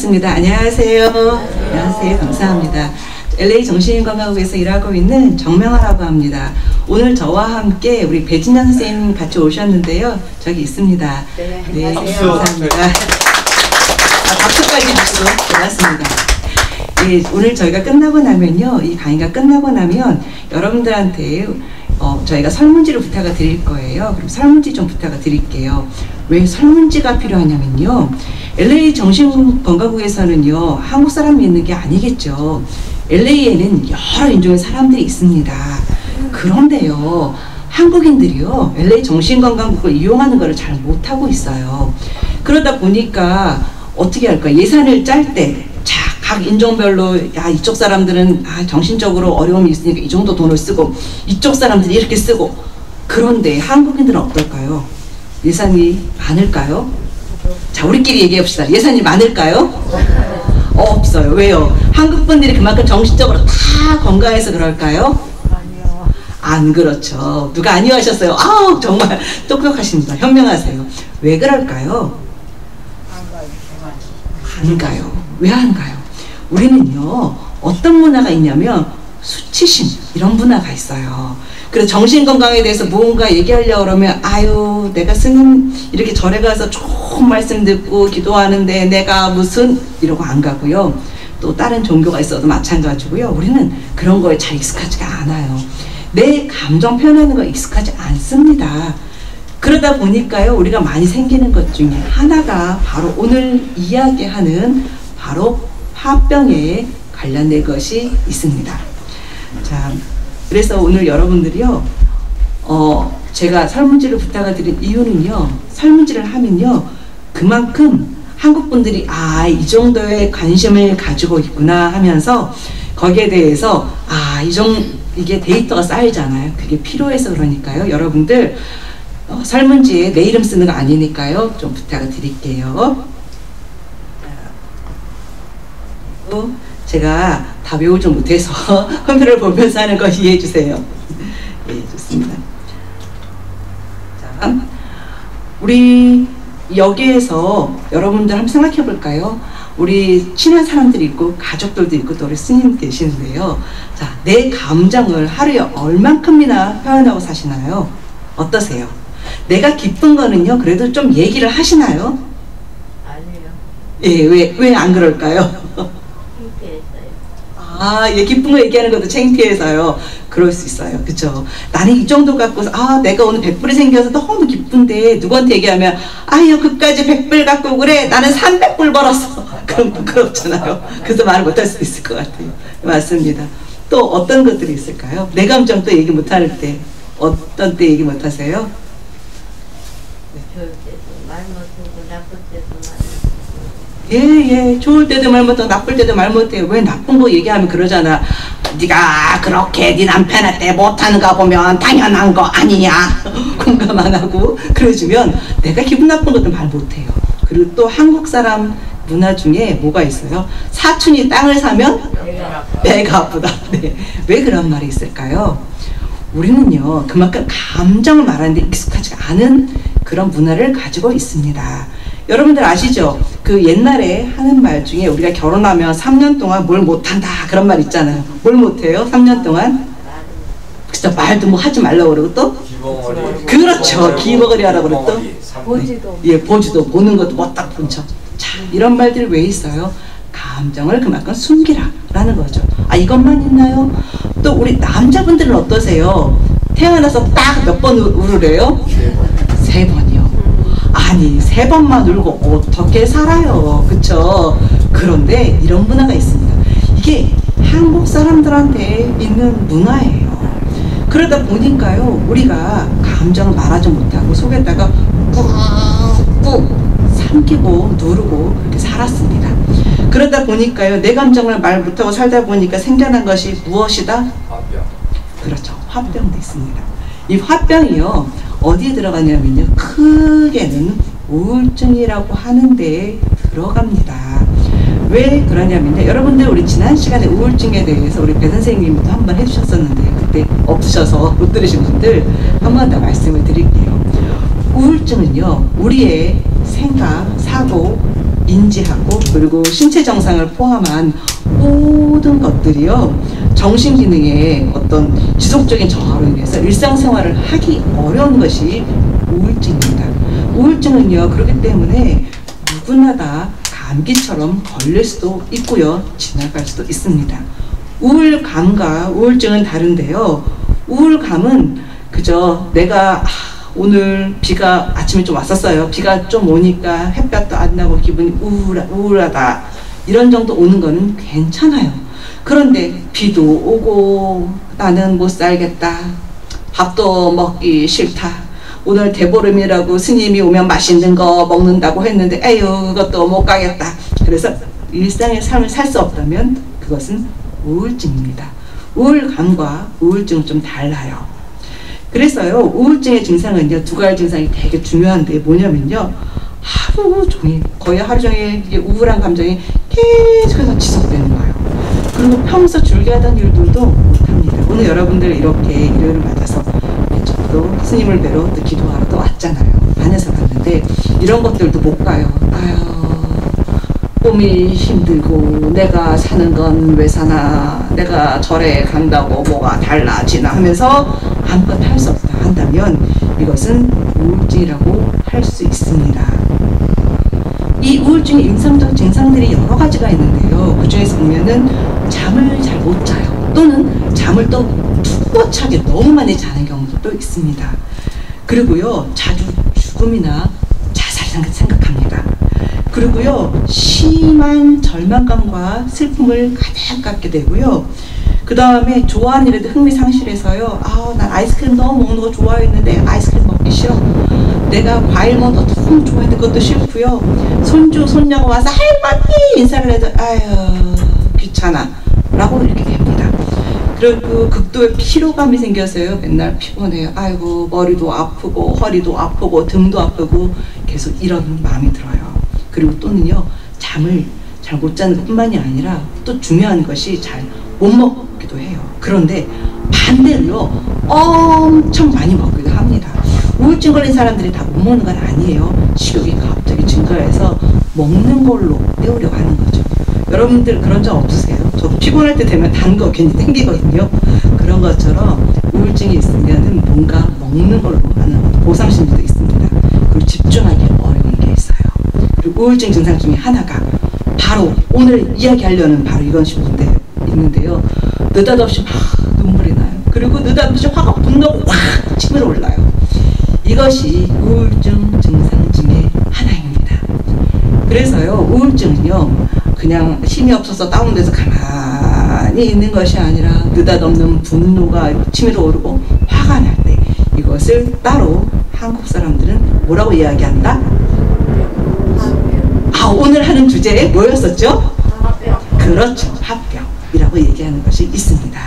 반갑습니다. 안녕하세요. 안녕하세요. 감사합니다. LA 정신건강국에서 일하고 있는 정명아라고 합니다. 오늘 저와 함께 우리 배진양 선생님 같이 오셨는데요. 저기 있습니다. 네, 안녕하세요. 감사합니다. 박수까지 주시고 고맙습니다. 예, 오늘 저희가 끝나고 나면요, 이 강의가 끝나고 나면 여러분들한테 저희가 설문지를 부탁을 드릴 거예요. 그럼 설문지 좀 부탁을 드릴게요. 왜 설문지가 필요하냐면요, LA 정신건강국에서는요 한국 사람이 있는 게 아니겠죠. LA에는 여러 인종의 사람들이 있습니다. 그런데요, 한국인들이요 LA 정신건강국을 이용하는 것을 잘 못하고 있어요. 그러다 보니까 어떻게 할까, 예산을 짤 때 각 인종별로 이쪽 사람들은 정신적으로 어려움이 있으니까 이 정도 돈을 쓰고, 이쪽 사람들이 이렇게 쓰고. 그런데 한국인들은 어떨까요? 예산이 많을까요? 자, 우리끼리 얘기해봅시다. 예산이 많을까요? 없어요. 왜요? 한국 분들이 그만큼 정신적으로 다 건강해서 그럴까요? 아니요. 안 그렇죠. 누가 아니요 하셨어요? 아우, 정말 똑똑하십니다. 현명하세요. 왜 그럴까요? 안 가요. 왜 안 가요? 우리는요 어떤 문화가 있냐면 수치심, 이런 문화가 있어요. 그래서 정신건강에 대해서 무언가 얘기하려고 그러면 아유, 내가 스님 이렇게 절에 가서 좋은 말씀 듣고 기도하는데 내가 무슨, 이러고 안 가고요. 또 다른 종교가 있어도 마찬가지고요. 우리는 그런 거에 잘 익숙하지가 않아요. 내 감정 표현하는 거 익숙하지 않습니다. 그러다 보니까요 우리가 많이 생기는 것 중에 하나가 바로 오늘 이야기하는 바로 화병에 관련된 것이 있습니다. 자, 그래서 오늘 여러분들이요 제가 설문지를 부탁을 드린 이유는요, 설문지를 하면요 그만큼 한국 분들이 이 정도의 관심을 가지고 있구나 하면서 거기에 대해서 이게 데이터가 쌓이잖아요. 그게 필요해서 그러니까요. 여러분들 설문지에 내 이름 쓰는 거 아니니까요 좀 부탁을 드릴게요. 제가 다 외우지 못해서 컴퓨터를 보면서 하는 거 이해해 주세요. 예, 좋습니다. 자, 우리 여기에서 여러분들 한번 생각해 볼까요? 우리 친한 사람들이 있고 가족들도 있고 또 우리 스님 계시는데요. 자, 내 감정을 하루에 얼만큼이나 표현하고 사시나요? 어떠세요? 내가 기쁜 거는요 그래도 좀 얘기를 하시나요? 아니요. 예, 왜 안 그럴까요? 창피했어요. 예, 기쁜 거 얘기하는 것도 창피해서요. 그럴 수 있어요. 그쵸? 나는 이 정도 갖고, 내가 오늘 100불이 생겨서 너무 기쁜데, 누구한테 얘기하면, 그까지 100불 갖고 그래? 나는 300불 벌었어. 그럼 부끄럽잖아요. 그래서 말을 못할 수도 있을 것 같아요. 맞습니다. 또 어떤 것들이 있을까요? 내 감정 또 얘기 못할 때, 어떤 때 얘기 못하세요? 좋을 때도 말 못하고 나쁠 때도 말 못하고. 예, 좋을 때도 말 못하고 나쁠 때도 말 못해요. 왜 나쁜 거 얘기하면 그러잖아. 네가 그렇게 네 남편한테 못하는 거 보면 당연한 거 아니냐. 공감 안 하고 그래주면 내가 기분 나쁜 것도 말 못해요. 그리고 또 한국 사람 문화 중에 뭐가 있어요? 사촌이 땅을 사면 배가 아프다. 네. 왜 그런 말이 있을까요? 우리는요 그만큼 감정을 말하는데 익숙하지가 않은 그런 문화를 가지고 있습니다. 여러분들 아시죠? 그 옛날에 하는 말 중에 우리가 결혼하면 3년 동안 뭘 못한다 그런 말 있잖아요. 뭘 못해요? 3년 동안? 진짜 말도 뭐 하지 말라고 그러고 또? 기벙어리. 그렇죠. 기벙어리 하라고 그러고 또? 보지도. 예, 보지도 보는 것도 못딱 본 척. 자, 이런 말들이 왜 있어요? 감정을 그만큼 숨기라 라는 거죠. 이것만 있나요? 또 우리 남자분들은 어떠세요? 태어나서 딱 몇 번 울으래요? 3번이요. 아니 3번만 울고 어떻게 살아요? 그쵸? 그런데 이런 문화가 있습니다. 이게 한국 사람들한테 있는 문화예요. 그러다 보니까요 우리가 감정을 말하지 못하고 속에다가 꾹꾹 삼키고 누르고 그렇게 살았습니다. 그러다 보니까요 내 감정을 말 못하고 살다 보니까 생겨난 것이 무엇이다? 화병. 그렇죠. 화병도 있습니다. 이 화병이요 어디에 들어가냐면요 크게는 우울증이라고 하는데 들어갑니다. 왜 그러냐면요 여러분들 우리 지난 시간에 우울증에 대해서 우리 배 선생님도 한번 해주셨었는데 그때 없으셔서 못 들으신 분들 한 번 더 말씀을 드릴게요. 우울증은요 우리의 생각, 사고, 인지하고 그리고 신체 정상을 포함한 모든 것들이요 정신기능의 어떤 지속적인 저하로 인해서 일상생활을 하기 어려운 것이 우울증입니다. 우울증은요 그렇기 때문에 누구나 다 감기처럼 걸릴 수도 있고요 지나갈 수도 있습니다. 우울감과 우울증은 다른데요. 우울감은 그저 내가 오늘 비가 아침에 좀 왔었어요. 비가 좀 오니까 햇볕도 안 나고 기분이 우울하다. 이런 정도 오는 거는 괜찮아요. 그런데 비도 오고 나는 못 살겠다. 밥도 먹기 싫다. 오늘 대보름이라고 스님이 오면 맛있는 거 먹는다고 했는데 에휴 그것도 못 가겠다. 그래서 일상의 삶을 살 수 없다면 그것은 우울증입니다. 우울감과 우울증은 좀 달라요. 그래서요 우울증의 증상은요 두 가지 증상이 되게 중요한데 뭐냐면요 하루 종일 거의 하루 종일 이게 우울한 감정이 계속해서 지속되는 거예요. 그리고 평소 즐겨하던 일들도 못합니다. 오늘 여러분들 이렇게 일요일을 맞아서 저도 스님을 뵈러 또 기도하러 또 왔잖아요. 반에서 봤는데 이런 것들도 못 가요. 아유 몸이 힘들고 내가 사는 건 왜 사나 내가 절에 간다고 뭐가 달라지나 하면서 아무것도 할 수 없다 한다면 이것은 우울증이라고 할 수 있습니다. 이 우울증의 임상적 증상들이 여러 가지가 있는데요. 그 중에서 보면은 잠을 잘 못 자요. 또는 잠을 또 투거차게 너무 많이 자는 경우도 또 있습니다. 그리고요 자주 죽음이나 자살 생각합니다. 그리고요 심한 절망감과 슬픔을 가득 갖게 되고요. 그 다음에 좋아하는 일에도 흥미 상실해서요. 난 아이스크림 너무 먹는 거 좋아했는데 아이스크림 먹기 싫어. 내가 과일 먹는 거 너무 좋아했는데 그것도 싫고요. 손주 손녀가 와서 할머니 인사를 해도 아유 귀찮아 라고 이렇게 됩니다. 그리고 극도의 피로감이 생겨서요. 맨날 피곤해요. 아이고 머리도 아프고 허리도 아프고 등도 아프고 계속 이런 마음이 들어요. 그리고 또는요 잠을 잘 못 자는 것뿐만이 아니라 또 중요한 것이 잘 못 먹기도 해요. 그런데 반대로요 엄청 많이 먹기도 합니다. 우울증 걸린 사람들이 다 못 먹는 건 아니에요. 식욕이 갑자기 증가해서 먹는 걸로 때우려고 하는 거죠. 여러분들 그런 적 없으세요? 저도 피곤할 때 되면 단 거 괜히 땡기거든요. 그런 것처럼 우울증이 있으면 뭔가 먹는 걸로 하는 보상심리도 있습니다. 그리고 집중하기 어려운 게 있어요. 그리고 우울증 증상 중에 하나가 바로 오늘 이야기하려는 바로 이것이 있는데요. 느닷없이 막 눈물이 나요. 그리고 느닷없이 화가 분노가 확 치밀어 올라요. 이것이 우울증 증상 중에 하나입니다. 그래서요 우울증은요 그냥 힘이 없어서 다운돼서 가만히 있는 것이 아니라 느닷없는 분노가 치밀어 오르고 화가 날 때 이것을 따로 한국 사람들은 뭐라고 이야기한다? 오늘 하는 주제에 뭐였었죠? 화병. 그렇죠. 화병이라고 얘기하는 것이 있습니다.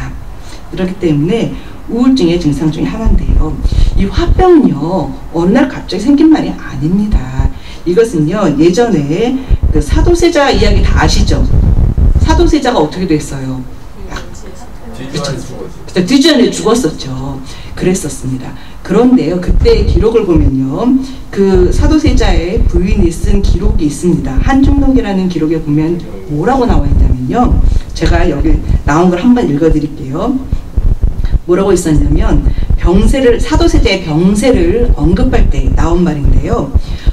그렇기 때문에 우울증의 증상 중에 하나인데요. 이 화병은요 어느 날 갑자기 생긴 말이 아닙니다. 이것은요 예전에 그 사도세자 이야기 다 아시죠? 사도세자가 어떻게 됐어요? 그때 뒤전에 죽었었죠. 그랬었습니다. 그런데요 그때의 기록을 보면요 그 사도세자의 부인이 쓴 기록이 있습니다. 한중록이라는 기록에 보면 뭐라고 나와 있냐면요 제가 여기 나온 걸 한번 읽어 드릴게요. 뭐라고 있었냐면 사도세자의 병세를 언급할 때 나온 말인데요.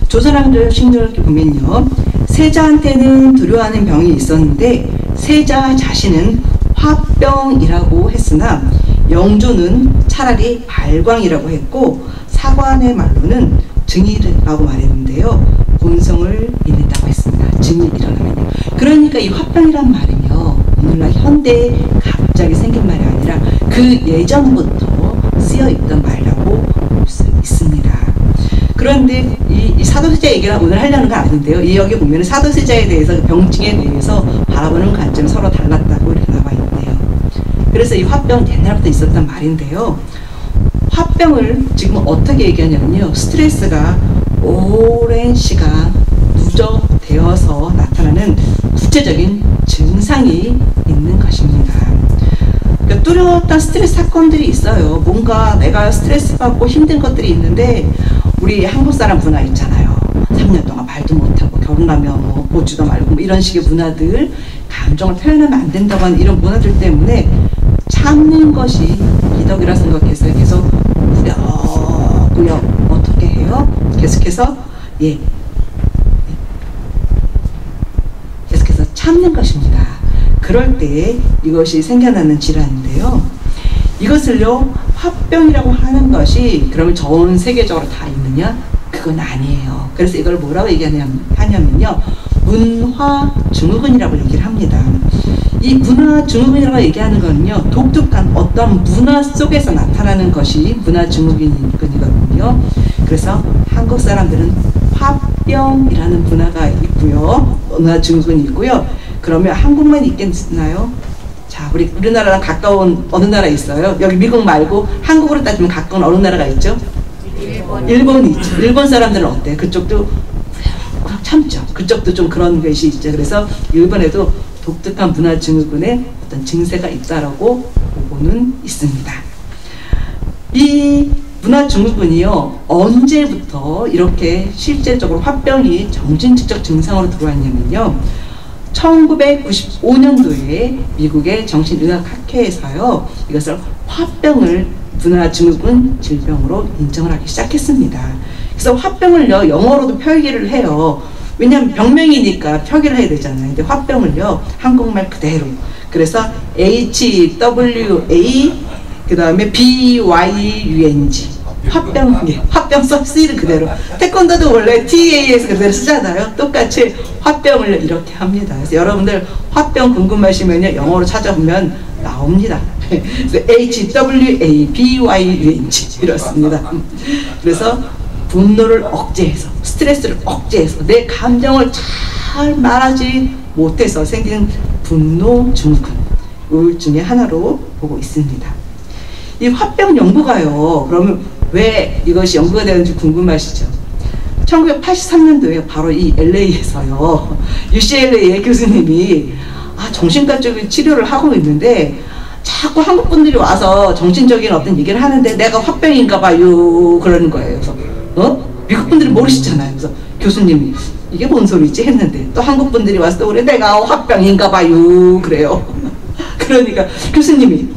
조선왕조 신록을 보면요 세자한테는 두려워하는 병이 있었는데 세자 자신은 화병이라고 했으나 영조는 차라리 발광이라고 했고 사관의 말로는 증이라고 말했는데요. 본성을 잇는다고 했습니다. 증이 일어나면요. 그러니까 이 화병이란 말은요 오늘날 현대에 갑자기 생긴 말이 아니라 그 예전부터 쓰여있던 말이라고 볼 수 있습니다. 그런데 이 사도세자 얘기를 오늘 하려는 건 아닌데요. 이 여기 보면 사도세자에 대해서 병증에 대해서 바라보는 관점이 서로 달랐다고 이렇게 나와 있네요. 그래서 이 화병 옛날부터 있었단 말인데요. 화병을 지금 어떻게 얘기하냐면요. 스트레스가 오랜 시간 누적되어서 나타나는 구체적인 증상이 있는 것입니다. 그러니까 뚜렷한 스트레스 사건들이 있어요. 뭔가 내가 스트레스 받고 힘든 것들이 있는데 우리 한국 사람 문화 있잖아요. 20년 동안 말도 못하고 결혼하면 뭐 보지도 말고 뭐 이런 식의 문화들, 감정을 표현하면 안 된다고 하는 이런 문화들 때문에 참는 것이 미덕이라 생각해서 계속 꾸역꾸역 어떻게 해요? 계속해서 계속해서 참는 것입니다. 그럴 때 이것이 생겨나는 질환인데요. 이것을요, 화병이라고 하는 것이 그러면 전 세계적으로 다 있느냐? 그건 아니에요. 그래서 이걸 뭐라고 얘기하냐면요, 문화증후군이라고 얘기를 합니다. 이 문화증후군이라고 얘기하는 거는요, 독특한 어떤 문화 속에서 나타나는 것이 문화증후군이거든요. 그래서 한국 사람들은 화병이라는 문화가 있고요, 문화증후군이 있고요. 그러면 한국만 있겠나요? 자, 우리나라랑 가까운 어느 나라 있어요? 여기 미국 말고 한국으로 따지면 가까운 어느 나라가 있죠? 일본이 있죠. 일본 사람들은 어때? 그쪽도 참죠. 그쪽도 좀 그런 것이 있죠. 그래서 일본에도 독특한 문화증후군의 어떤 증세가 있다라고 보고는 있습니다. 이 문화증후군이요, 언제부터 이렇게 실제적으로 화병이 정신질적 증상으로 들어왔냐면요, 1995년도에 미국의 정신의학학회에서요, 이것을 화병을 문화증후군 질병으로 인정을 하기 시작했습니다. 그래서 화병을요, 영어로도 표기를 해요. 왜냐하면 병명이니까 표기를 해야 되잖아요. 근데 화병을요, 한국말 그대로. 그래서 HWA 그 다음에 BYUNG 화병, 화병 쓰이는 그대로. 태권도도 원래 TA에서 그대로 쓰잖아요. 똑같이 화병을 이렇게 합니다. 그래서 여러분들 화병 궁금하시면요, 영어로 찾아보면 나옵니다. 그래서 HWABYUNG 이렇습니다. 그래서 분노를 억제해서, 스트레스를 억제해서, 내 감정을 잘 말하지 못해서 생긴 분노 증후군, 우울증의 하나로 보고 있습니다. 이 화병 연구가요, 그러면 왜 이것이 연구가 되는지 궁금하시죠? 1983년도에 바로 이 LA에서요, UCLA의 교수님이 정신과 쪽의 치료를 하고 있는데 자꾸 한국 분들이 와서 정신적인 어떤 얘기를 하는데 내가 화병인가 봐요 그러는 거예요. 그래서 미국 분들이 모르시잖아요. 그래서 교수님이 이게 뭔 소리지 했는데 또 한국 분들이 와서 또 그래, 내가 화병인가 봐요 그래요. 그러니까 교수님이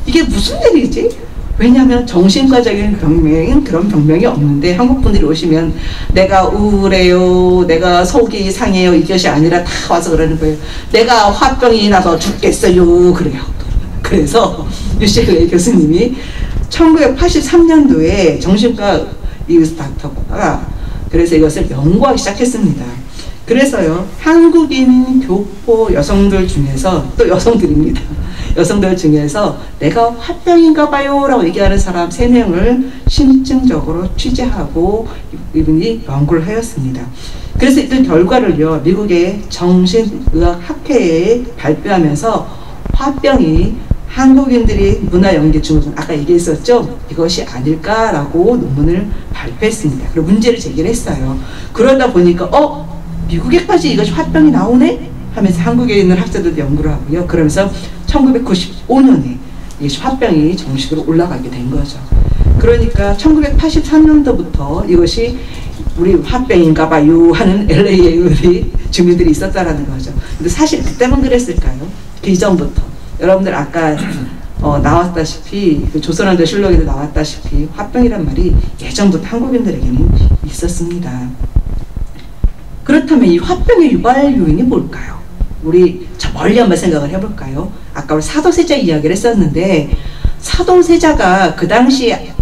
이게 무슨 일이지? 왜냐하면 정신과적인 병명인 그런 병명이 없는데 한국 분들이 오시면 내가 우울해요, 내가 속이 상해요, 이것이 아니라 다 와서 그러는 거예요. 내가 화병이 나서 죽겠어요 그래요. 그래서 UCLA 교수님이 1983년도에 정신과 이웃 닥터가 그래서 이것을 연구하기 시작했습니다. 그래서요, 한국인 교포 여성들 중에서, 또 여성들입니다. 여성들 중에서 내가 화병인가 봐요 라고 얘기하는 사람 3명을 심층적으로 취재하고 이분이 연구를 하였습니다. 그래서 이 결과를요, 미국의 정신의학학회에 발표하면서 화병이 한국인들이 문화연계증후군, 아까 얘기했었죠? 이것이 아닐까라고 논문을 발표했습니다. 그리고 문제를 제기를 했어요. 그러다 보니까 미국에까지 이것이 화병이 나오네? 하면서 한국에 있는 학자들도 연구를 하고요. 그러면서 1995년에 이 화병이 정식으로 올라가게 된 거죠. 그러니까 1983년도부터 이것이 우리 화병인가 봐요 하는 LA에 우리 주민들이 있었다라는 거죠. 근데 사실 그때만 그랬을까요? 그 이전부터. 여러분들 아까 나왔다시피 그 조선왕조실록에도 나왔다시피 화병이란 말이 예전부터 한국인들에게는 있었습니다. 그렇다면 이 화병의 유발 요인이 뭘까요? 우리 저 멀리 한번 생각을 해볼까요? 아까 우리 사도세자 이야기를 했었는데 사도세자가 그 당시에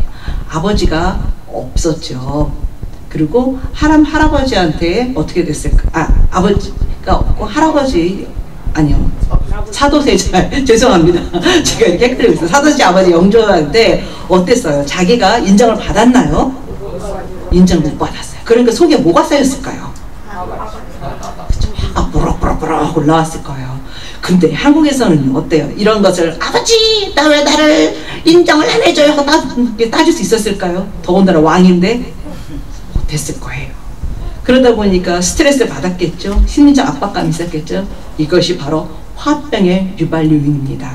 아버지가 없었죠. 그리고 할아버지한테 어떻게 됐을까? 아버지가 없고 할아버지 아니요. 사도세자 죄송합니다. 제가 이렇게 헷갈리고 있어요. 사도세자 아버지 영조한테 어땠어요? 자기가 인정을 받았나요? 인정 못 받았어요. 그러니까 속에 뭐가 쌓였을까요? 부럭부럭부럭 올라왔을 거예요. 근데 한국에서는 어때요? 이런 것을 아버지 나 왜 나를 인정을 안 해줘요? 따질 수 있었을까요? 더군다나 왕인데 못했을 거예요. 그러다 보니까 스트레스를 받았겠죠. 심리적 압박감이 있었겠죠. 이것이 바로 화병의 유발 요인입니다.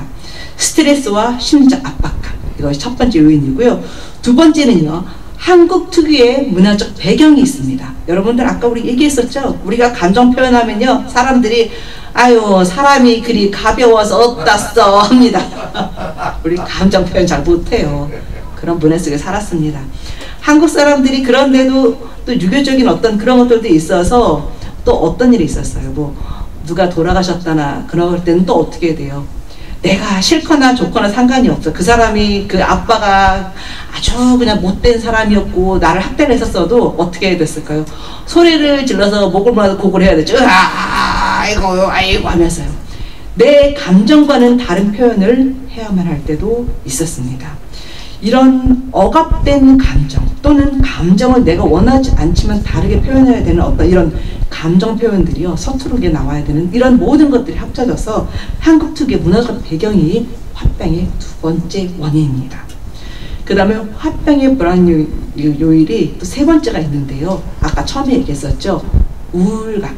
스트레스와 심리적 압박감, 이것이 첫 번째 요인이고요. 두 번째는요, 한국 특유의 문화적 배경이 있습니다. 여러분들 아까 우리 얘기했었죠? 우리가 감정 표현하면요, 사람들이 아유 사람이 그리 가벼워서 어디다 써 합니다. 우리 감정 표현 잘 못해요. 그런 문화 속에 살았습니다. 한국 사람들이 그런데도 또 유교적인 어떤 그런 것들도 있어서 또 어떤 일이 있었어요. 뭐 누가 돌아가셨다나 그럴 때는 또 어떻게 돼요? 내가 싫거나 좋거나 상관이 없어. 그 사람이, 그 아빠가 아주 그냥 못된 사람이었고 나를 학대를 했었어도 어떻게 해야 됐을까요? 소리를 질러서 목을 물어서 곡을 해야 되죠. 아이고 아이고 하면서요. 내 감정과는 다른 표현을 해야만 할 때도 있었습니다. 이런 억압된 감정 또는 감정을 내가 원하지 않지만 다르게 표현해야 되는 어떤 이런 감정 표현들이요, 서투르게 나와야 되는 이런 모든 것들이 합쳐져서 한국 특유의 문화적 배경이 화병의 두 번째 원인입니다. 그 다음에 화병의 불안 요일이 또 세 번째가 있는데요. 아까 처음에 얘기했었죠. 우울감,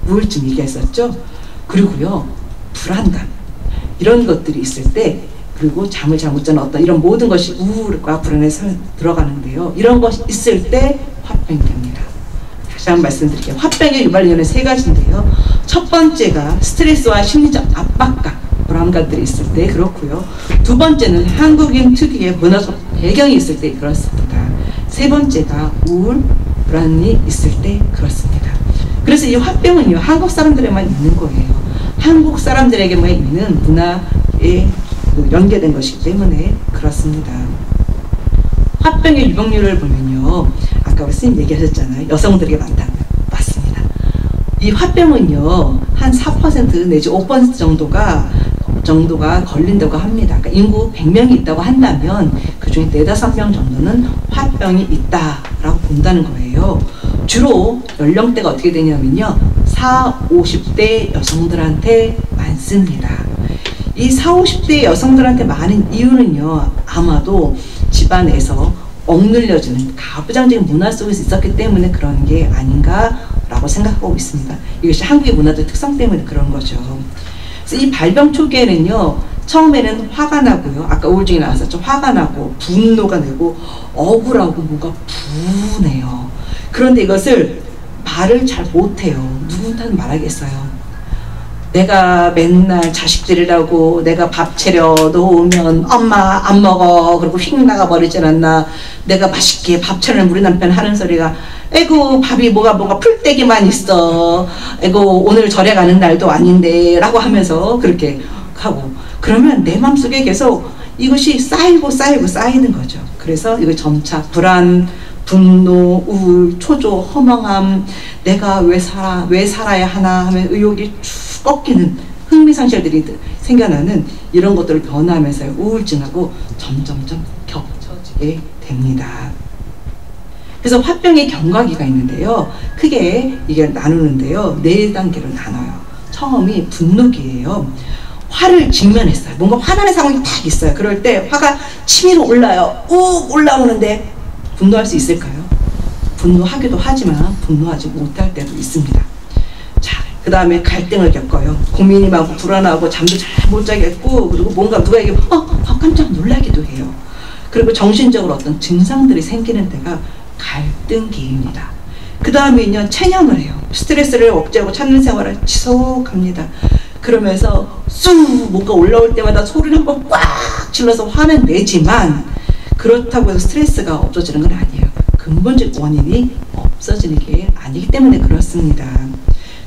우울증 얘기했었죠. 그리고요, 불안감, 이런 것들이 있을 때, 그리고 잠을 잘 못 자는 어떤 이런 모든 것이 우울과 불안에 들어가는데요. 이런 것이 있을 때 화병이 됩니다. 다시 한번 말씀드릴게요. 화병의 유발 요인은 세 가지인데요. 첫 번째가 스트레스와 심리적 압박감, 불안감들이 있을 때 그렇고요. 두 번째는 한국인 특유의 문화적 배경이 있을 때 그렇습니다. 세 번째가 우울, 불안이 있을 때 그렇습니다. 그래서 이 화병은요, 한국 사람들에만 있는 거예요. 한국 사람들에게만 있는 문화에 연계된 것이기 때문에 그렇습니다. 화병의 유병률을 보면요, 아까 선생님 얘기하셨잖아요. 여성들에게 많다. 맞습니다. 이 화병은요, 한 4% 내지 5% 정도가 걸린다고 합니다. 그러니까 인구 100명이 있다고 한다면 그 중에 4~5명 정도는 화병이 있다라고 본다는 거예요. 주로 연령대가 어떻게 되냐면요, 40, 50대 여성들한테 많습니다. 이 40, 50대 여성들한테 많은 이유는요, 아마도 집안에서 억눌려지는 가부장적인 문화 속에서 있었기 때문에 그런 게 아닌가라고 생각하고 있습니다. 이것이 한국의 문화적 특성 때문에 그런 거죠. 그래서 이 발병 초기에는요, 처음에는 화가 나고요. 아까 우울증이 나왔었죠. 화가 나고 분노가 나고 억울하고 뭔가 분해요. 그런데 이것을 말을 잘 못해요. 누구한테는 말하겠어요. 내가 맨날 자식들이라고 내가 밥 차려 놓으면 엄마 안 먹어 그리고 휙 나가버리질 않나. 내가 맛있게 밥 차리는 우리 남편 하는 소리가 에고 밥이 뭐가 풀떼기만 있어. 에고 오늘 절에 가는 날도 아닌데 라고 하면서 그렇게 하고, 그러면 내 마음속에 계속 이것이 쌓이는 거죠. 그래서 이거 점차 불안, 분노, 우울, 초조, 허망함, 내가 왜 살아야 하나 하면 의욕이 쭉 꺾이는 흥미상실들이 생겨나는 이런 것들을 변화하면서 우울증하고 점점점 겹쳐지게 됩니다. 그래서 화병의 경과기가 있는데요. 크게 이게 나누는데요. 4단계로 나눠요. 처음이 분노기예요. 화를 직면했어요. 뭔가 화나는 상황이 딱 있어요. 그럴 때 화가 치밀어 올라요. 욱 올라오는데 분노할 수 있을까요? 분노하기도 하지만 분노하지 못할 때도 있습니다. 자, 그 다음에 갈등을 겪어요. 고민이 많고 불안하고 잠도 잘 못 자겠고, 그리고 뭔가 누가 얘기하면 깜짝 놀라기도 해요. 그리고 정신적으로 어떤 증상들이 생기는 때가 갈등기입니다. 그 다음에는요, 체념을 해요. 스트레스를 억제하고 참는 생활을 지속합니다. 그러면서 쑥 뭔가 올라올 때마다 소리를 한번 꽉 질러서 화는 내지만, 그렇다고 해서 스트레스가 없어지는 건 아니에요. 근본적 원인이 없어지는 게 아니기 때문에 그렇습니다.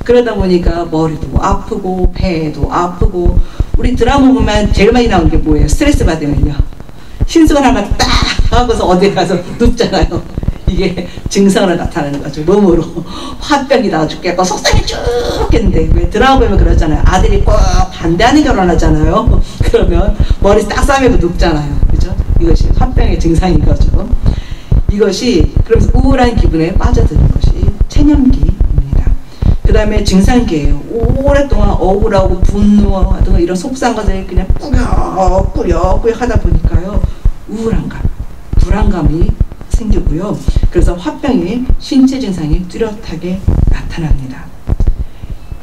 그러다 보니까 머리도 아프고 배도 아프고, 우리 드라마 보면 제일 많이 나오는 게 뭐예요? 스트레스 받으면요, 신승을 하나 딱 하고서 어디 가서 눕잖아요. 이게 증상으로 나타나는 거죠. 몸으로 화병이 나 죽겠고 속상해 죽겠는데, 왜 드라마 보면 그러잖아요. 아들이 꼭 반대하는 결혼하잖아요. 그러면 머리 딱 싸매고 눕잖아요. 그죠? 이것이 화병의 증상인 거죠. 이것이 그러면서 우울한 기분에 빠져드는 것이 체념기입니다. 그 다음에 증상기예요. 오랫동안 억울하고 분노하던 이런 속상한 것을 그냥 꾸역꾸역 하다 보니까요, 우울함감, 불안감이 생기고요. 그래서 화병이 신체 증상이 뚜렷하게 나타납니다.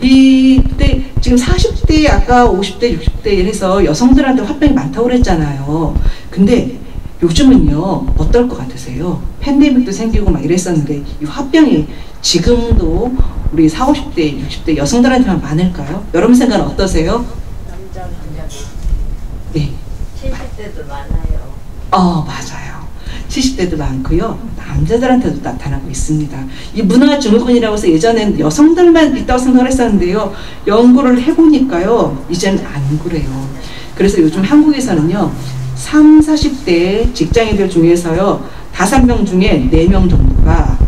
이때 지금 40대, 아까 50대, 60대 해서 여성들한테 화병이 많다고 그랬잖아요. 근데 요즘은요 어떨 것 같으세요? 팬데믹도 생기고 막 이랬었는데 이 화병이 지금도 우리 40, 50대, 60대 여성들한테만 많을까요? 여러분 생각은 어떠세요? 남자 네. 70대도 많아요. 맞아요. 70대도 많고요. 남자들한테도 나타나고 있습니다. 이 문화증후군이라고 해서 예전엔 여성들만 있다고 생각을 했었는데요. 연구를 해보니까요. 이제는 안 그래요. 그래서 요즘 한국에서는요. 30, 40대 직장인들 중에서요. 5명 중에 4명 정도가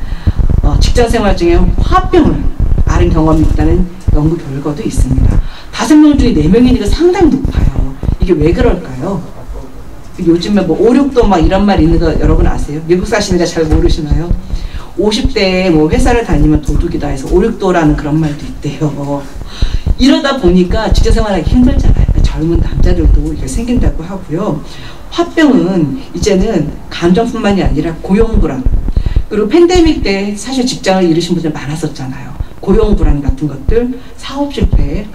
직장생활 중에 화병을 앓은 경험이 있다는 연구 결과도 있습니다. 5명 중에 4명이니까 상당히 높아요. 이게 왜 그럴까요? 요즘에 뭐 5, 6도 막 이런 말 있는 거 여러분 아세요? 미국 사시니까 잘 모르시나요? 50대에 뭐 회사를 다니면 도둑이다 해서 5, 6도라는 그런 말도 있대요. 이러다 보니까 직장생활하기 힘들잖아요. 젊은 남자들도 이게 생긴다고 하고요. 화병은 이제는 감정뿐만이 아니라 고용불안, 그리고 팬데믹 때 사실 직장을 잃으신 분들 많았었잖아요. 고용불안 같은 것들, 사업 실패,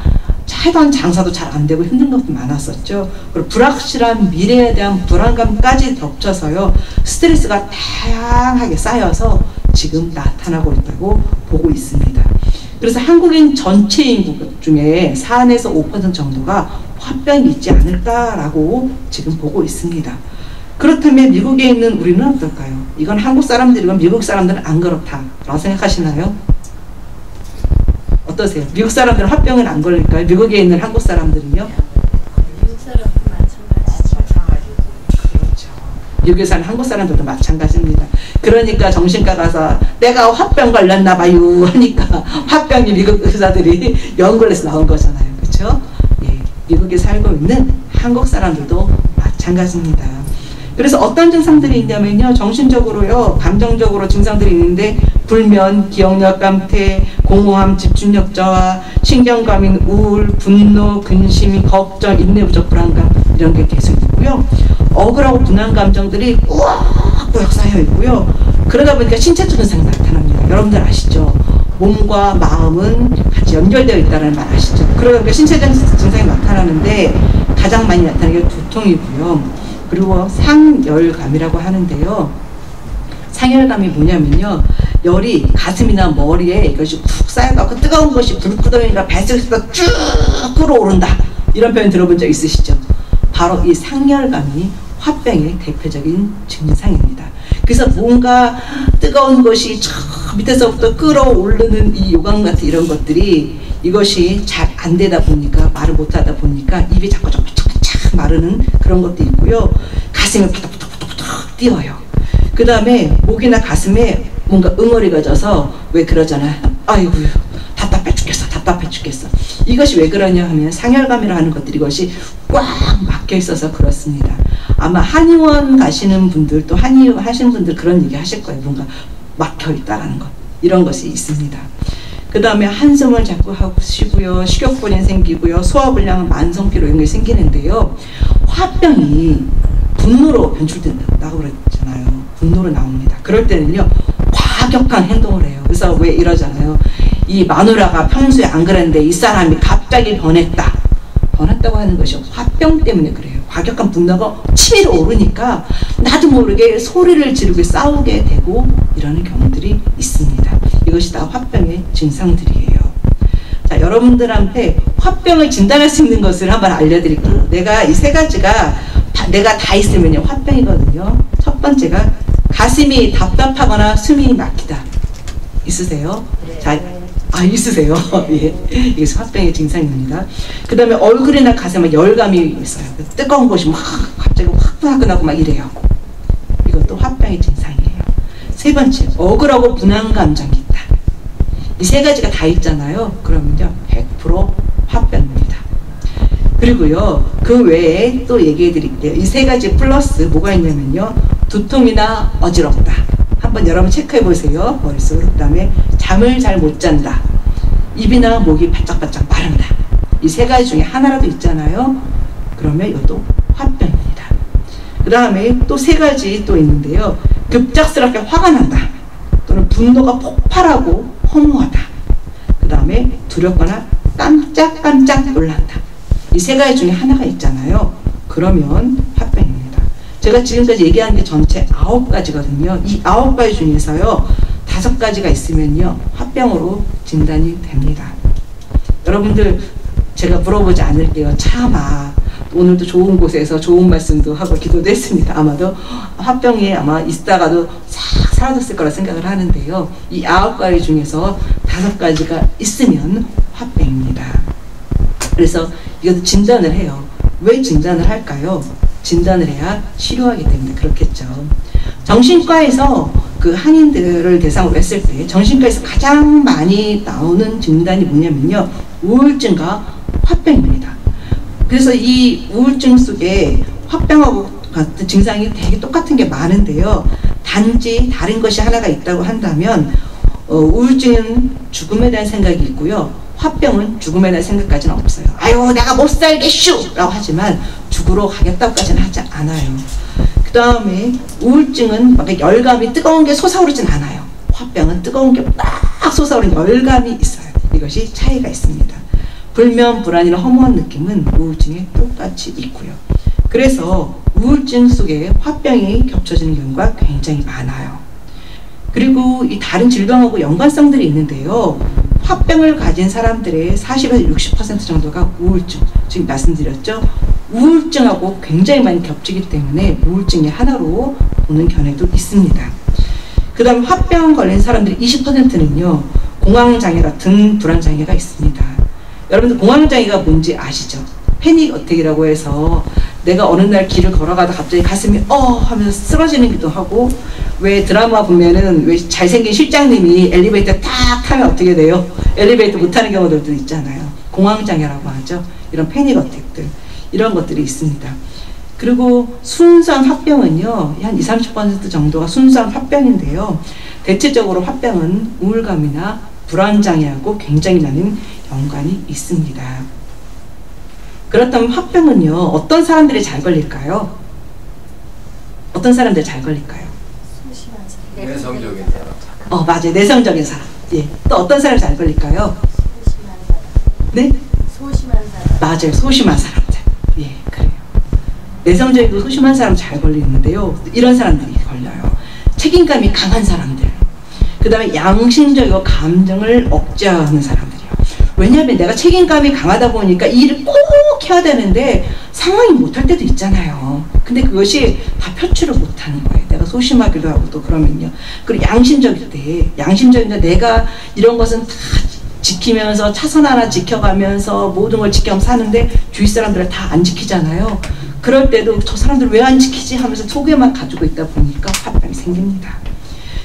하던 장사도 잘 안 되고 힘든 것도 많았었죠. 그리고 불확실한 미래에 대한 불안감까지 겹쳐서요. 스트레스가 다양하게 쌓여서 지금 나타나고 있다고 보고 있습니다. 그래서 한국인 전체 인구 중에 4에서 5% 정도가 화병이 있지 않을까라고 지금 보고 있습니다. 그렇다면 미국에 있는 우리는 어떨까요? 이건 한국 사람들이고 미국 사람들은 안 그렇다라고 생각하시나요? 어떠세요? 미국 사람들은 화병은 안 걸릴까요? 미국에 있는 한국 사람들은요? 미국 사람도 마찬가지죠. 그렇죠. 미국에 사는 한국 사람들도 마찬가지입니다. 그러니까 정신과 가서 내가 화병 걸렸나 봐요 하니까 화병이 미국 의사들이 연구를 해서 나온 거잖아요. 그렇죠? 예, 미국에 살고 있는 한국 사람들도 마찬가지입니다. 그래서 어떤 증상들이 있냐면요. 정신적으로요. 감정적으로 증상들이 있는데 불면, 기억력 감퇴, 공허함, 집중력 저하, 신경과민, 우울, 분노, 근심, 걱정, 인내 부족, 불안감 이런 게 계속 있고요. 억울하고 분한 감정들이 꾸역꾸역 쌓여 있고요. 그러다 보니까 신체적 증상이 나타납니다. 여러분들 아시죠? 몸과 마음은 같이 연결되어 있다는 말 아시죠? 그러다 보니까 신체적 증상이 나타나는데 가장 많이 나타나는 게 두통이고요. 그리고 상열감이라고 하는데요. 상열감이 뭐냐면요. 열이 가슴이나 머리에 이것이 푹 쌓여갖고 뜨거운 것이 불구덩이가 뱃속에서 쭉 끓어오른다. 이런 표현 들어본 적 있으시죠? 바로 이 상열감이 화병의 대표적인 증상입니다. 그래서 뭔가 뜨거운 것이 저 밑에서부터 끓어오르는 이 요강 같은 이런 것들이 이것이 잘 안 되다 보니까 말을 못하다 보니까 입이 자꾸 좀 착 마르는 그런 것도 있고요. 가슴이 바닥바닥바닥 뛰어요. 그 다음에 목이나 가슴에 뭔가 응어리가 져서 왜 그러잖아요. 아이고 답답해 죽겠어. 이것이 왜 그러냐 하면 상열감이라 하는 것들이 이것이 꽉 막혀 있어서 그렇습니다. 아마 한의원 가시는 분들 또 한의원 하시는 분들 그런 얘기 하실 거예요. 뭔가 막혀 있다라는 것. 이런 것이 있습니다. 그 다음에 한숨을 자꾸 하고 쉬고요. 식욕불이 생기고요. 소화불량, 만성피로 이런 게 생기는데요. 화병이 분노로 변출된다고 그랬잖아요. 분노로 나옵니다. 그럴 때는요. 과격한 행동을 해요. 그래서 왜 이러잖아요. 이 마누라가 평소에 안 그랬는데 이 사람이 갑자기 변했다. 변했다고 하는 것이 화병 때문에 그래요. 과격한 분노가 치밀어 오르니까 나도 모르게 소리를 지르고 싸우게 되고 이러는 경우들이 있습니다. 이것이 다 화병의 증상들이에요. 자, 여러분들한테 화병을 진단할 수 있는 것을 한번 알려드릴게요. 내가 이 세 가지가 내가 다 있으면요 화병이거든요. 첫 번째가 가슴이 답답하거나 숨이 막히다. 있으세요? 네. 자, 있으세요. 예. 이게 화병의 증상입니다. 그 다음에 얼굴이나 가슴에 열감이 있어요. 뜨거운 것이 막 갑자기 확 화끈하고 막 이래요. 이것도 화병의 증상이에요. 세 번째, 억울하고 분한 감정이 있다. 이 세 가지가 다 있잖아요. 그러면요, 100% 화병입니다. 그리고요, 그 외에 또 얘기해 드릴게요. 이 세 가지 플러스 뭐가 있냐면요, 두통이나 어지럽다. 한번 여러분 체크해 보세요. 머릿속으로. 그 다음에 잠을 잘 못 잔다. 입이나 목이 바짝바짝 마른다. 이 세 가지 중에 하나라도 있잖아요. 그러면 이것도 화병입니다. 그 다음에 또 세 가지 또 있는데요. 급작스럽게 화가 난다. 또는 분노가 폭발하고 허무하다. 그 다음에 두렵거나 깜짝깜짝 놀란다. 이 세 가지 중에 하나가 있잖아요. 그러면 화병입니다. 제가 지금까지 얘기한 게 전체 9가지거든요. 이 9가지 중에서요 5가지가 있으면요 화병으로 진단이 됩니다. 여러분들 제가 물어보지 않을게요. 차마 오늘도 좋은 곳에서 좋은 말씀도 하고 기도도 했습니다. 아마도 화병이 아마 있다가도 싹 사라졌을 거라 생각을 하는데요. 이 9가지 중에서 5가지가 있으면 화병입니다. 그래서 이것도 진단을 해요. 왜 진단을 할까요? 진단을 해야 치료하기 때문에 그렇겠죠. 정신과에서 그 한인들을 대상으로 했을 때 정신과에서 가장 많이 나오는 진단이 뭐냐면요. 우울증과 화병입니다. 그래서 이 우울증 속에 화병하고 같은 증상이 되게 똑같은 게 많은데요. 단지 다른 것이 하나가 있다고 한다면 우울증은 죽음에 대한 생각이 있고요. 화병은 죽음에 대한 생각까지는 없어요. 아유 내가 못 살겠슈! 라고 하지만 죽으러 가겠다고까지는 하지 않아요. 그 다음에 우울증은 막 열감이 뜨거운 게 솟아오르진 않아요. 화병은 뜨거운 게 막 솟아오르는 열감이 있어요. 이것이 차이가 있습니다. 불면, 불안이나 허무한 느낌은 우울증에 똑같이 있고요. 그래서 우울증 속에 화병이 겹쳐지는 경우가 굉장히 많아요. 그리고 이 다른 질병하고 연관성들이 있는데요. 화병을 가진 사람들의 40에서 60% 정도가 우울증, 지금 말씀드렸죠. 우울증하고 굉장히 많이 겹치기 때문에 우울증의 하나로 보는 견해도 있습니다. 그 다음 화병 걸린 사람들의 20%는요. 공황장애 같은 불안장애가 있습니다. 여러분들 공황장애가 뭔지 아시죠? 패닉 어택이라고 해서 내가 어느 날 길을 걸어가다 갑자기 가슴이 하면서 쓰러지는 기도 하고, 왜 드라마 보면은 왜 잘생긴 실장님이 엘리베이터 탁 타면 어떻게 돼요? 엘리베이터 못 타는 경우들도 있잖아요. 공황장애라고 하죠. 이런 패닉 어택들, 이런 것들이 있습니다. 그리고 순수한 화병은요, 한 20-30% 정도가 순수한 화병인데요. 대체적으로 화병은 우울감이나 불안장애하고 굉장히 많은 연관이 있습니다. 그렇다면 화병은요, 어떤 사람들이 잘 걸릴까요? 어떤 사람들이 잘 걸릴까요? 내성적인 사람. 맞아요. 내성적인 사람. 예. 또 어떤 사람이 잘 걸릴까요? 소심한 사람. 네? 소심한 사람. 맞아요. 소심한 사람들. 예, 그래요. 내성적이고 소심한 사람 잘 걸리는데요. 이런 사람들이 걸려요. 책임감이 강한 사람들. 그 다음에 양심적이고 감정을 억제하는 사람들이요. 왜냐하면 내가 책임감이 강하다 보니까 이 일을 꼭 해야 되는데 상황이 못할 때도 있잖아요. 근데 그것이 다 표출을 못하는 거예요. 내가 소심하기도 하고 또 그러면요. 그리고 양심적일 때, 양심적인 내가 이런 것은 다 지키면서 차선 하나 지켜가면서 모든 걸 지켜가면서 사는데 주위 사람들을 다 안 지키잖아요. 그럴 때도 저 사람들 왜 안 지키지 하면서 속에만 가지고 있다 보니까 화병이 생깁니다.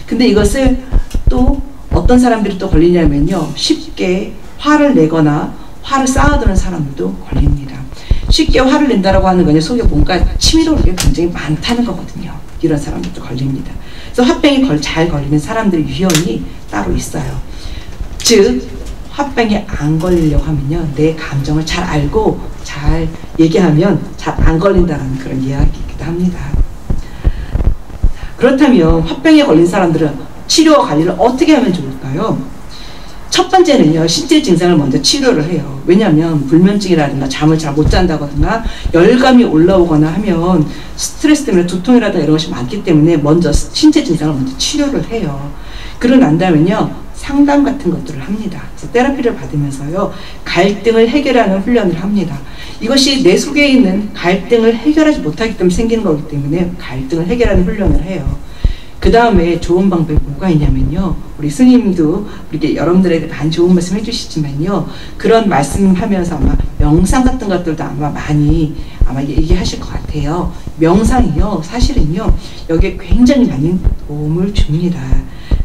근데 이것을 또 어떤 사람들이 또 걸리냐면요. 쉽게 화를 내거나 화를 쌓아두는 사람들도 걸립니다. 쉽게 화를 낸다라고 하는 거는 속에 뭔가 치밀어오는 게 굉장히 많다는 거거든요. 이런 사람들도 걸립니다. 그래서 화병이 잘 걸리는 사람들의 유형이 따로 있어요. 즉 화병에 안 걸리려고 하면요. 내 감정을 잘 알고 잘 얘기하면 잘 안 걸린다는 그런 이야기이기도 합니다. 그렇다면 화병에 걸린 사람들은 치료와 관리를 어떻게 하면 좋을까요? 첫 번째는요, 신체 증상을 먼저 치료를 해요. 왜냐하면 불면증이라든가 잠을 잘 못 잔다거나 열감이 올라오거나 하면 스트레스 때문에 두통이라든가 이런 것이 많기 때문에 먼저 신체 증상을 먼저 치료를 해요. 그러고 난 다음에는요, 상담 같은 것들을 합니다. 그래서 테라피를 받으면서요, 갈등을 해결하는 훈련을 합니다. 이것이 내 속에 있는 갈등을 해결하지 못하기 때문에 생기는 거기 때문에 갈등을 해결하는 훈련을 해요. 그 다음에 좋은 방법이 뭐가 있냐면요. 우리 스님도 이렇게 여러분들에게 많이 좋은 말씀 해주시지만요. 그런 말씀하면서 아마 명상 같은 것들도 아마 많이 얘기하실 것 같아요. 명상이요. 사실은요. 여기에 굉장히 많은 도움을 줍니다.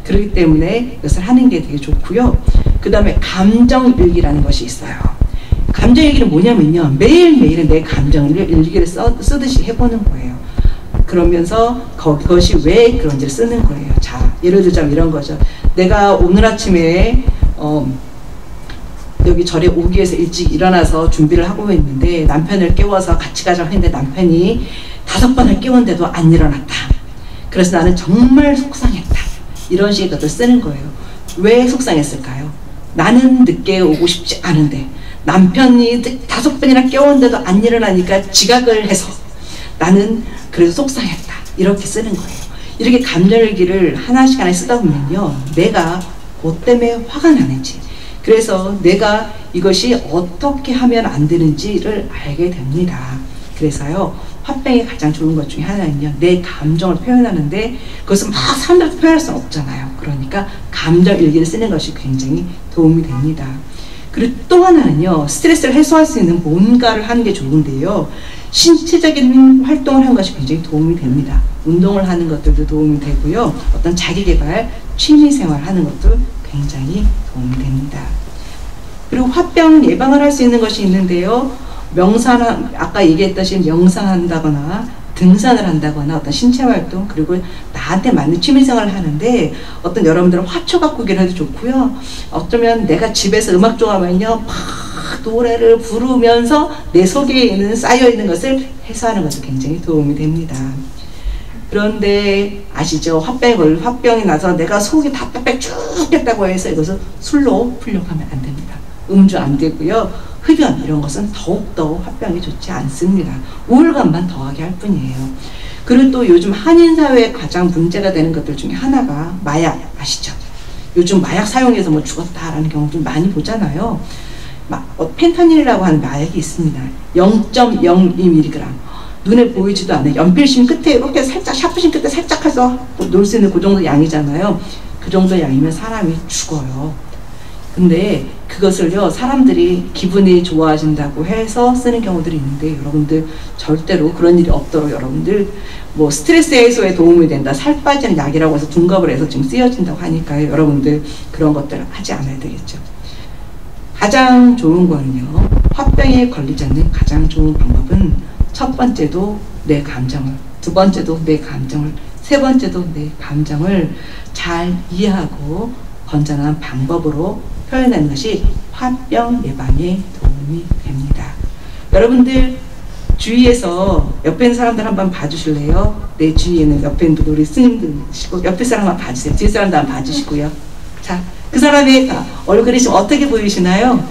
그렇기 때문에 이것을 하는 게 되게 좋고요. 그 다음에 감정일기라는 것이 있어요. 감정일기는 뭐냐면요. 매일매일은 내 감정을 일기를 쓰듯이 해보는 거예요. 그러면서 그것이 왜 그런지를 쓰는 거예요. 자, 예를 들자면 이런 거죠. 내가 오늘 아침에 여기 절에 오기 위해서 일찍 일어나서 준비를 하고 있는데 남편을 깨워서 같이 가자고 했는데 남편이 5번을 깨웠는데도 안 일어났다. 그래서 나는 정말 속상했다. 이런 식의 것을 쓰는 거예요. 왜 속상했을까요? 나는 늦게 오고 싶지 않은데 남편이 5번이나 깨웠는데도 안 일어나니까 지각을 해서 나는 그래서 속상했다. 이렇게 쓰는 거예요. 이렇게 감정일기를 하나씩 하나씩 쓰다 보면요. 내가 뭐 때문에 화가 나는지, 그래서 내가 이것이 어떻게 하면 안 되는지를 알게 됩니다. 그래서요, 화병이 가장 좋은 것 중에 하나는요, 내 감정을 표현하는데 그것은 막 사람들한테 표현할 수는 없잖아요. 그러니까 감정 일기를 쓰는 것이 굉장히 도움이 됩니다. 그리고 또 하나는요, 스트레스를 해소할 수 있는 뭔가를 하는 게 좋은데요, 신체적인 활동을 하는 것이 굉장히 도움이 됩니다. 운동을 하는 것들도 도움이 되고요, 어떤 자기개발, 취미생활 하는 것도 굉장히 도움이 됩니다. 그리고 화병 예방을 할 수 있는 것이 있는데요, 아까 얘기했듯이 명상한다거나 등산을 한다거나 어떤 신체활동, 그리고 나한테 맞는 취미생활을 하는데, 어떤 여러분들은 화초 가꾸기를 해도 좋고요, 어쩌면 내가 집에서 음악 좋아하면요 막 노래를 부르면서 내 속에 있는 쌓여있는 것을 해소하는 것도 굉장히 도움이 됩니다. 그런데 아시죠? 화병이 나서 내가 속이 답답해 죽겠다고 해서 이것을 술로 풀려고 하면 안 됩니다. 음주 안 되고요, 흡연 이런 것은 더욱더 화병이 좋지 않습니다. 우울감만 더하게 할 뿐이에요. 그리고 또 요즘 한인사회에 가장 문제가 되는 것들 중에 하나가 마약, 아시죠? 요즘 마약 사용해서 뭐 죽었다라는 경우 좀 많이 보잖아요. 펜타닐이라고 하는 마약이 있습니다. 0.02mg. 눈에 보이지도 않아요. 연필심 끝에 이렇게 살짝, 샤프심 끝에 살짝 해서 놓을 수 있는 그 정도 양이잖아요. 그 정도 양이면 사람이 죽어요. 근데 그것을요, 사람들이 기분이 좋아진다고 해서 쓰는 경우들이 있는데, 여러분들 절대로 그런 일이 없도록, 여러분들 뭐 스트레스 해소에 도움이 된다, 살 빠지는 약이라고 해서 둔갑을 해서 지금 쓰여진다고 하니까요, 여러분들 그런 것들을 하지 않아야 되겠죠. 가장 좋은 거는요, 화병에 걸리지 않는 가장 좋은 방법은 첫 번째도 내 감정을, 두 번째도 내 감정을, 세 번째도 내 감정을 잘 이해하고 건전한 방법으로 표현하는 것이 화병 예방에 도움이 됩니다. 여러분들 주위에서 옆에 있는 사람들 한번 봐주실래요? 내 주위에는 옆에 있는 우리 스님들 계시고, 옆에 사람 한번 봐주세요. 뒤에 사람도 한번 봐주시고요. 자, 그 사람의 얼굴이 지금 어떻게 보이시나요?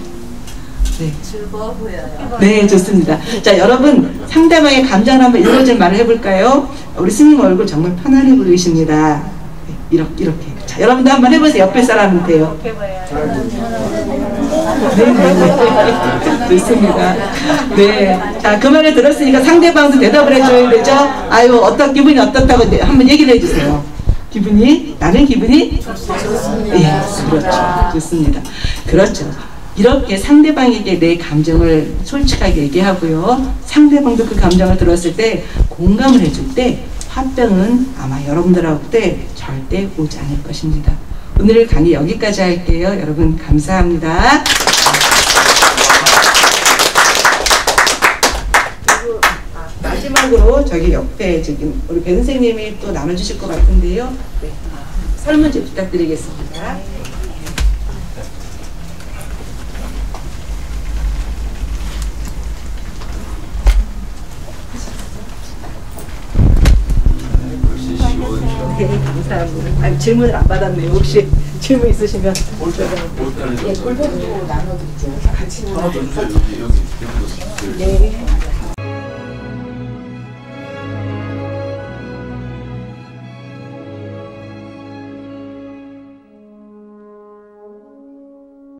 네. 즐거워 보여요. 네, 좋습니다. 자, 여러분 상대방의 감정을 한번 읽어줄 말을 해볼까요? 우리 스님 얼굴 정말 편안해 보이십니다. 네, 이렇게. 자, 여러분도 한번 해보세요. 옆에 사람한테요. 네, 좋습니다. 네, 자, 그 말을 들었으니까 상대방도 대답을 해줘야 되죠. 아유, 기분이 어떻다고 한번 얘기를 해주세요. 나는 기분이 좋습니다. 예, 그렇죠. 좋습니다. 그렇죠. 이렇게 상대방에게 내 감정을 솔직하게 얘기하고요, 상대방도 그 감정을 들었을 때 공감을 해줄 때 화병은 아마 여러분들한테 절대 오지 않을 것입니다. 오늘 강의 여기까지 할게요. 여러분 감사합니다. 그리고 마지막으로 저기 옆에 지금 우리 배 선생님이 또 나눠주실 것 같은데요. 네. 설문지 부탁드리겠습니다. 네, 감사합니다. 아니, 질문을 안 받았네요. 혹시 질문 있으시면. 골반도 나눠드릴게요. 같이. 하나 더 주세요. 여기. 네.